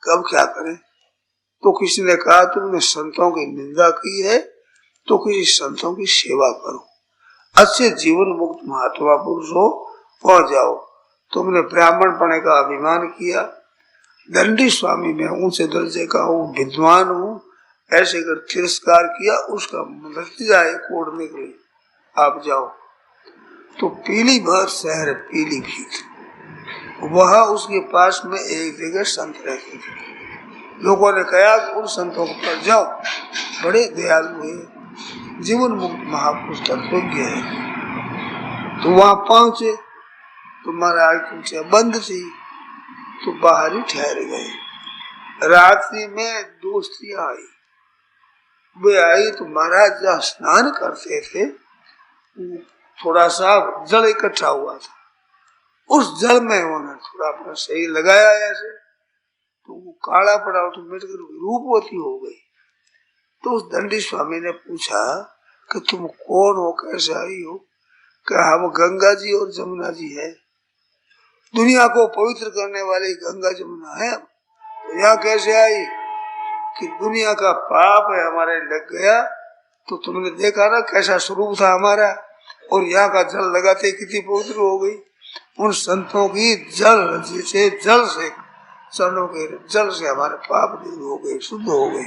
कब क्या करें? तो किसी ने कहा तुमने संतों की निंदा की है तो किसी संतों की सेवा करो, अच्छे जीवन मुक्त महात्मा पुरुष हो, पहुंच जाओ। तुमने ब्राह्मण पने का अभिमान किया, दंडी स्वामी में ऊंचे दर्जे का हूँ, विद्वान हूँ, ऐसे कर तिरस्कार किया, उसका नतीजा कोर्ट निकली, आप जाओ। तो पीली भर शहर पीलीभीत, वहां उसके पास में एक जगह संत रहते थे। लोगों ने कहा कि उन संतों के पास जाओ, बड़े दयालु है, जीवन मुक्त महापुरुष तत्वज्ञ है। तो वहां पहुंचे तो महाराज कुछ बंद थी, तो बाहर ही ठहर गए। रात्रि में दो स्त्रियां आई, वे आई तो महाराज जहाँ स्नान करते थे थोड़ा सा जल इकट्ठा हुआ था, उस जल में उन्होंने थोड़ा अपना शरीर लगाया ऐसे, तो वो काला पड़ा, ऑटोमेटिक रूपवती हो गई। तो उस दंडी स्वामी ने पूछा कि तुम कौन हो, कैसे आई हो? क्या हम गंगा जी और जमुना जी है, दुनिया को पवित्र करने वाली गंगा जमुना है। तो यहाँ कैसे आई? कि दुनिया का पाप है हमारे लग गया, तो तुमने देखा ना कैसा स्वरूप था हमारा, और यहाँ का जल लगाते कितनी पवित्र हो गई। उन संतों की जल से चरणों के जल से हमारे पाप दूर हो गए, शुद्ध हो गए।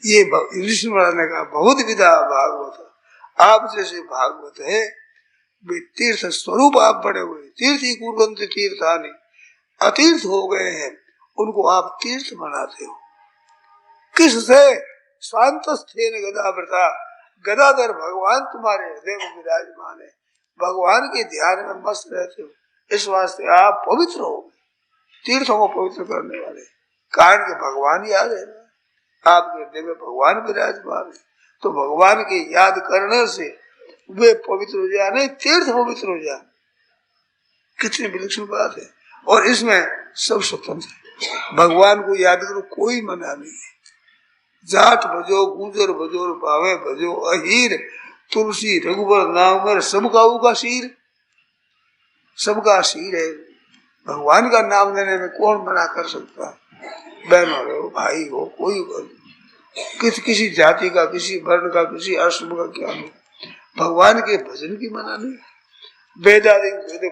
ये ऋषि महाराज ने कहा बहुत विधा भागवत, आप जैसे भागवत है, तीर्थ स्वरूप आप बड़े हुए, तीर्थ ही कुर्वन्त तीर्थानि, अतीर्थ हो गए हैं, उनको आप तीर्थ बनाते हो। किससे? शांतस्थेन गदावृता, गदाधर भगवान तुम्हारे हृदय में विराजमान है, भगवान के ध्यान में मस्त रहते हो, इस वास्ते आप पवित्र हो गए, तीर्थों को पवित्र करने वाले। कारण के भगवान याद है ना, आपके हृदय में भगवान विराजमान है, तो भगवान की याद करने से वे पवित्र हो जाए, नहीं तीर्थ पवित्र हो जाए। कितनी विलक्षण बात है। और इसमें सब स्वतंत्र है, भगवान को याद करो, कोई मना नहीं है। जाट भजो, गुजर भजो, भावे भजो, अहीर तुलसी रघुबर नाम में सबका का शीर, सबका शीर है। भगवान का नाम लेने में कौन मना कर सकता है? बहन हो, भाई हो, कोई हो, किसी जाति का, किसी वर्ण का, किसी आश्रम का क्या नहीं, भगवान के भजन की मना नहीं। वेद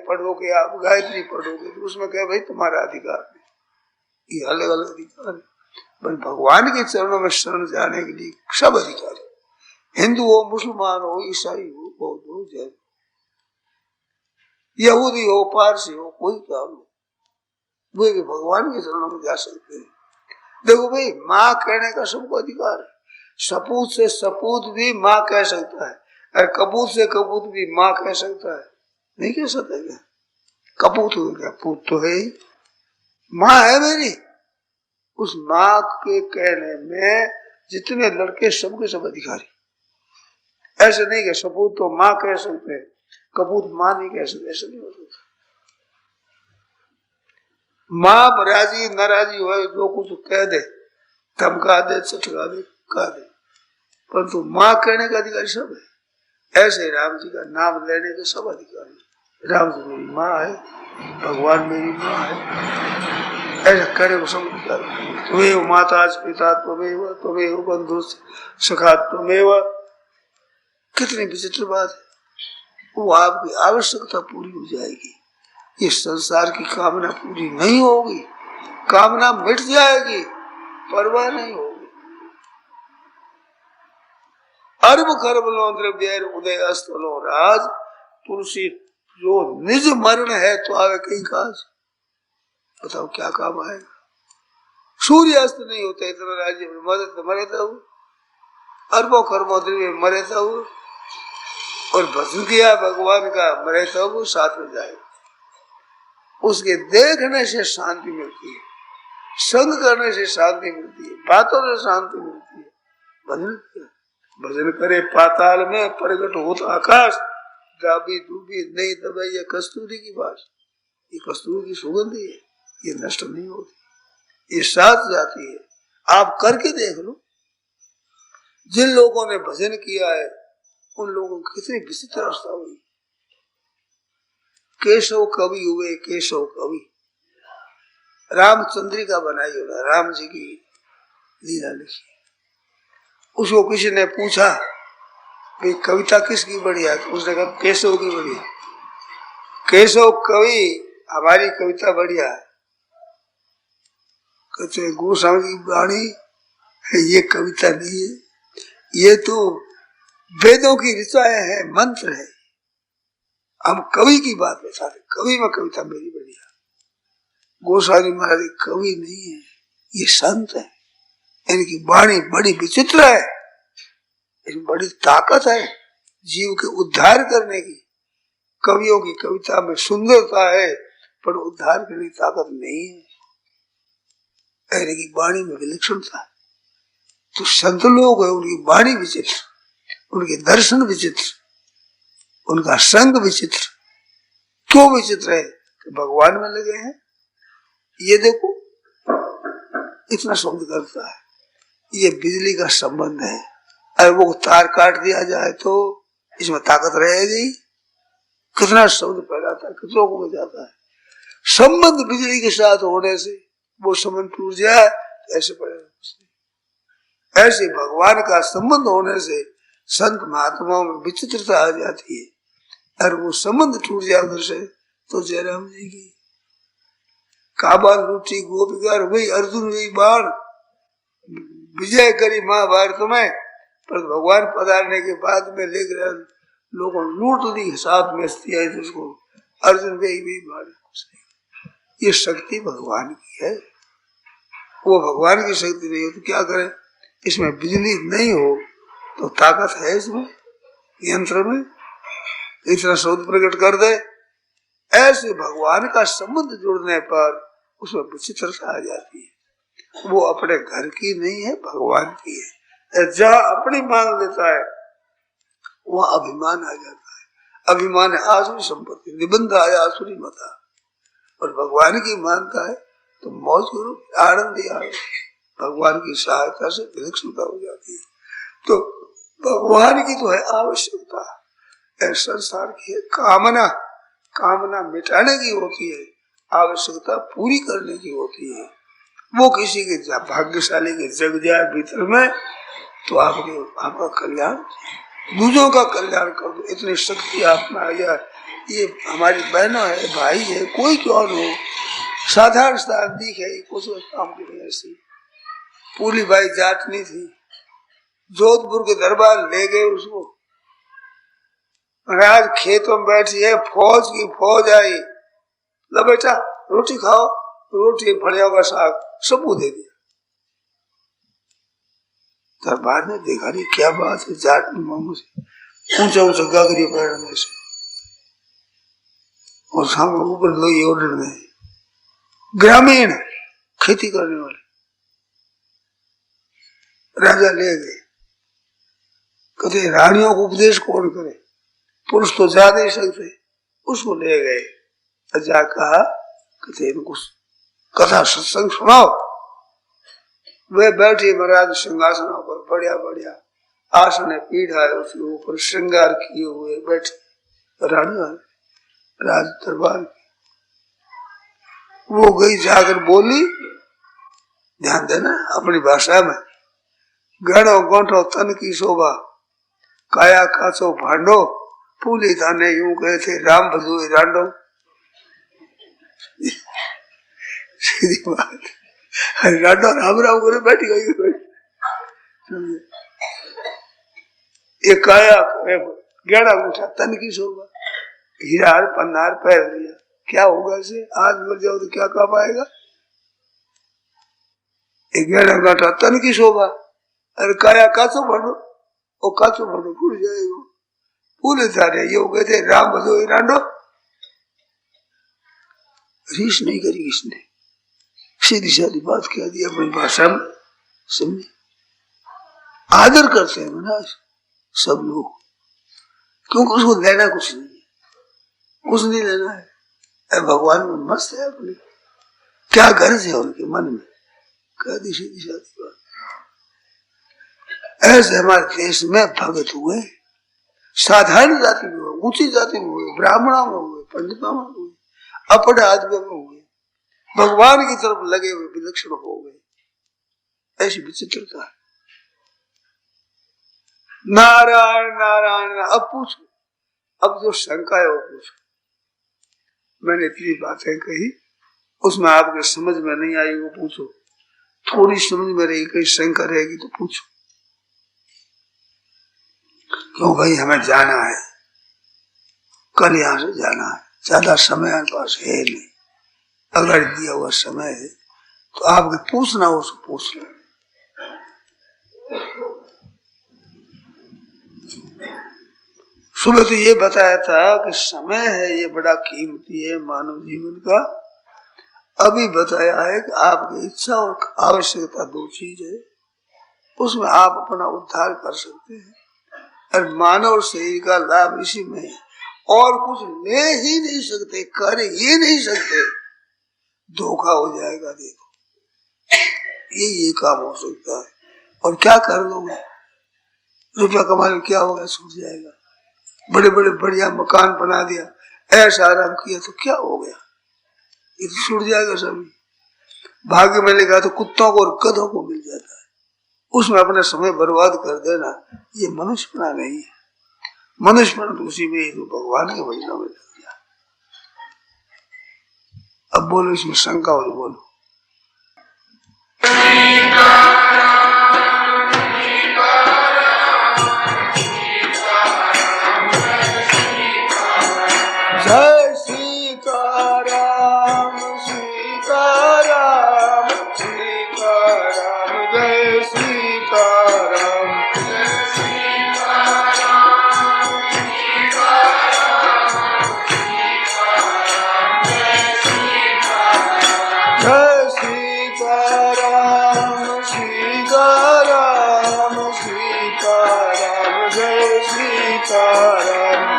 पढ़ोगे आप, गायत्री पढ़ोगे तो उसमें क्या भाई तुम्हारा अधिकार नहीं, ये अलग अलग अधिकार है। पर भगवान के चरणों में शरण जाने के लिए सब अधिकार है। हिंदू हो, मुसलमान हो, ईसाई हो, बौद्ध हो, जैन, यहूदी हो, पारसी हो, कोई क्या हो, वे भी भगवान के चरणों में जा सकते हैं। देखो भाई, माँ कहने का सबको अधिकार है, सपूत से सपूत भी माँ कह सकता है, और कपूत से कपूत भी माँ कह सकता है, नहीं कह सकता क्या? कपूत हो गया, पूत तो है ही, माँ है मेरी। उस माँ के कहने में जितने लड़के सबके सब अधिकारी, ऐसे नहीं कि सपूत तो माँ कह सकते हैं, कपूत माँ नहीं कह सकते, ऐसा नहीं हो सकता। माँ राजी नाराजी हो, जो कुछ कह दे, धमका दे, चटका दे, कह दे, परंतु माँ कहने का अधिकार सब है। ऐसे राम जी का नाम लेने के सब अधिकार है। राम जी मेरी माँ है, भगवान मेरी माँ है, ऐसा कहने को सब अधिकार है। त्वमेव माता पिता त्वमेव बंधु सखा त्वमेव। कितनी विचित्र बात है। वो आपकी आवश्यकता पूरी हो जाएगी। इस संसार की कामना पूरी नहीं होगी, कामना मिट जाएगी, परवाह नहीं होगी। अर्ब खरबलो द्रव्य उदय अस्तलो राज, तुलसी जो निज मरण है तो आवे कहीं काज। बताओ क्या काम आएगा। सूर्य अस्त नहीं होता इतना राज्य में मरे था, अरबों खरबों द्रव्य मरे था, और भजन किया भगवान का मरे तो वो साथ में जाएगा। उसके देखने से शांति मिलती है, संग करने से शांति मिलती है, बातों से शांति मिलती है। भजन किया, भजन करे पाताल में प्रगट होता आकाश, दाबी डूबी नहीं दबे ये कस्तूरी की बात। ये कस्तूरी की सुगंधी है, ये नष्ट नहीं होती, ये साथ जाती है। आप करके देख लो, जिन लोगों ने भजन किया है उन लोगों की कितनी विचित्र अवस्था हुई। केशव कवि हुए, केशव कवि। रामचंद्रिका बनाई होगा, राम जी की लीला लिखी। उसको किसी ने पूछा भाई कविता किसकी बढ़िया, तो उसने कहा केशव की बढ़िया। केशव कवि हमारी कविता बढ़िया है। कहते गोस्वामी की वाणी ये कविता नहीं है, ये तो वेदों की ऋचाएं हैं, मंत्र है। हम कवि की बात बताते, कवि में कविता मेरी बढ़िया। गोस्वामी महाराज कवि नहीं है, ये संत है। इनकी वाणी बड़ी विचित्र है, इसमें बड़ी ताकत है जीव के उद्धार करने की। कवियों की कविता में सुंदरता है पर उद्धार करने की ताकत नहीं है। इनकी वाणी में विलक्षणता है। तो संत लोग है, उनकी वाणी विचित्र, उनके दर्शन विचित्र, उनका संग विचित्र। क्यों विचित्र है? कि भगवान में लगे हैं। ये देखो इतना शब्द करता है, ये बिजली का संबंध है। अरे वो तार काट दिया जाए तो इसमें ताकत रहेगी। कितना शब्द फैलाता है, कितनों को बजाता है। संबंध बिजली के साथ होने से वो संबंध टूट जाए ऐसे पड़ेगा। ऐसे भगवान का संबंध होने से संत महात्माओं में विचित्रता आ जाती है। और वो संबंध टूट जाए उधर से तो जयराम जी की काबा लूटी गोपिका वही अर्जुन वही बाण, विजय करी महाभारत में। पर भगवान पधारने के बाद में लेकर लोगों लूट ली, साथ में अस्थियां उसको अर्जुन गई भी बाण। ये शक्ति भगवान की है। वो भगवान की शक्ति नहीं हो तो क्या करें। इसमें बिजली नहीं हो तो ताकत है इसमें, यंत्र में। इतना शब्द प्रकट कर दे, ऐसे भगवान का संबंध जुड़ने पर उसमें विचित्रता आ जाती है। वो अपने घर की नहीं है, भगवान की है। जहाँ अपनी मान लेता है वहाँ अभिमान आ जाता है। अभिमान है आसुरी संपत्ति, निबंध आया आसुरी मता। और भगवान की मानता है तो मौज करो, आनंद ही आनंद। भगवान की सहायता से विलक्षणता हो जाती है। तो भगवान की तो है आवश्यकता, संसार की है कामना। कामना मिटाने की होती है, आवश्यकता पूरी करने की होती है। वो किसी के भाग्यशाली के जग जाए भीतर में तो आपका कल्याण, दूसरों का कल्याण कर दो। इतनी शक्ति आप में आ जाए। ये हमारी बहनों है, भाई है, कोई क्यों हो, साधारण स्थान दिखे कुछ काम की नहीं। ऐसी पूरी भाई जाटनी थी, जोधपुर के दरबार ले गए उसको। आज खेतों में बैठी है, फौज की फौज आई, लो बेटा रोटी खाओ, रोटी फड़िया का साग सबको दे दिया। दरबार ने देखा नहीं क्या बात है, जाटनी मामू से ऊंचा ऊंचा गागरी पहनने से और सामने ऊपर लोई ओढ़ गए। ग्रामीण खेती करने वाले राजा ले गए। कहते रानियों को उपदेश कौन करे, पुरुष तो जा नहीं सकते। उसको ले गए, जा कहा कहते इनको कथा सत्संग सुनाओ। वे बैठे महाराज सिंहासनों पर, बढ़िया बढ़िया आसन है, पीढ़ा है, उसके ऊपर श्रृंगार किए हुए बैठे रानी राज दरबार। वो गई जाकर बोली, ध्यान देना अपनी भाषा में, गणो गोठो तन की शोभा, काया काचो भांडो, फूली थाने यूं कहे थे राम भजो रांडो। सीधी बात, रांडो राम राम करे बैठी गई। ये काया गहना उठा तन की शोभा, हीरा पन्नार पहन लिया, क्या होगा इसे? आज मर जाओ तो क्या काम आएगा? गहना गांठा तन की शोभा, अरे काया काचो भरो, और काचो भरो फूल जाएगा। फूले सारे ये हो गए थे राम भजो रांडो। रीस नहीं करी किसने, सीधी सादी बात कह दी अपनी भाषा में, समझे? आदर करते हैं ना सब लोग, क्योंकि उसको लेना कुछ नहीं है, कुछ नहीं लेना है। भगवान में मस्त है अपने, क्या गर्ज है उनके मन में, कह दी सीधी सादी बात। ऐसे हमारे देश में भगत हुए, साधारण जाति में हुए, ऊंची जाति में हुए, ब्राह्मणों में हुए, पंडितों में हुए, अपने आदमी में हुए, भगवान की तरफ लगे हुए विलक्षण हो गए। ऐसी विचित्रता है। नारायण नारायण। अब पूछो, अब जो शंका है वो पूछो। मैंने इतनी बातें कही, उसमें आपके समझ में नहीं आई वो पूछो, थोड़ी समझ में रही, कहीं शंका रहेगी तो पूछो। क्यों भाई, हमें जाना है, कल यहां से जाना है, ज्यादा समय हमारे पास है नहीं, अगर दिया हुआ समय है तो आपके पूछना हो उसको पूछ लो। सुबह तो ये बताया था कि समय है ये बड़ा कीमती है मानव जीवन का। अभी बताया है कि आपकी इच्छा और आवश्यकता दो चीज है, उसमें आप अपना उद्धार कर सकते हैं, और मानव शरीर का लाभ इसी में है, और कुछ ले ही नहीं सकते, कर ही नहीं सकते, धोखा हो जाएगा। देखो ये काम हो सकता है, और क्या कर लोगे? रुपया कमा के क्या होगा? छूट जाएगा। बड़े बड़े बढ़िया मकान बना दिया, ऐसा आराम किया तो क्या हो गया? ये तो छूट जाएगा सभी। भाग्य में लिखा तो कुत्तों को और गधों को मिल जाता है, उसमें अपना समय बर्बाद कर देना ये मनुष्यपना नहीं है। मनुष्यपना तो उसी में ही तो भगवान के वचनों में लग गया। अब बोलो, इसमें शंका हो तो बोलो। जय सीताराम सीताराम सीताराम, जय सीताराम जय सीताराम सीताराम जय सीताराम, जय सीताराम सीताराम सीताराम, जय सीताराम।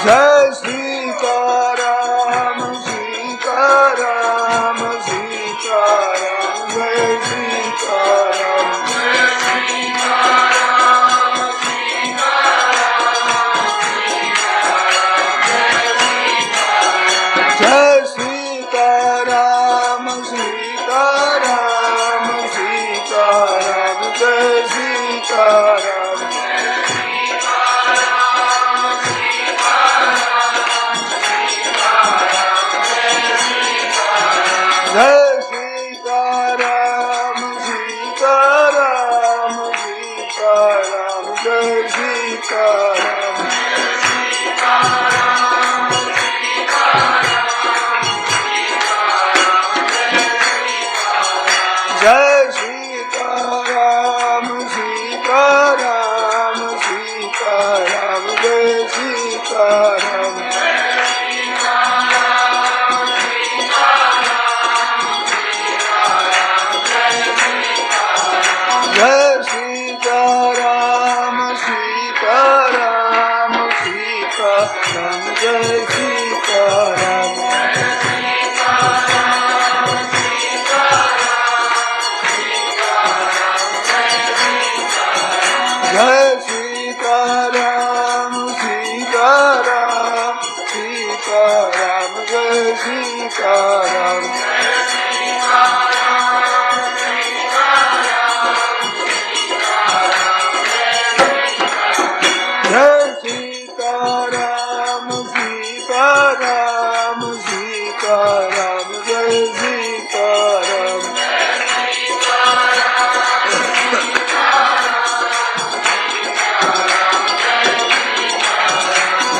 जय सीताराम सीताराम सीताराम, जय सीताराम जय सीताराम सीताराम, जय सीताराम सीताराम सीताराम, जय सीताराम। जय सीताराम सीताराम सीताराम, जय सीताराम। जय सीताराम सीताराम सीताराम, जय सीताराम। जय सीताराम सीताराम सीताराम, जय सीताराम जय सीताराम सीताराम सीताराम जय सीताराम जय सीताराम सीताराम सीताराम जय सीताराम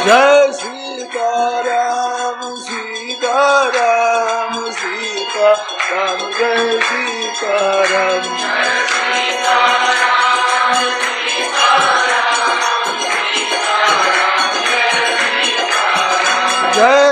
जय सीताराम सीताराम सीताराम जय सीताराम जय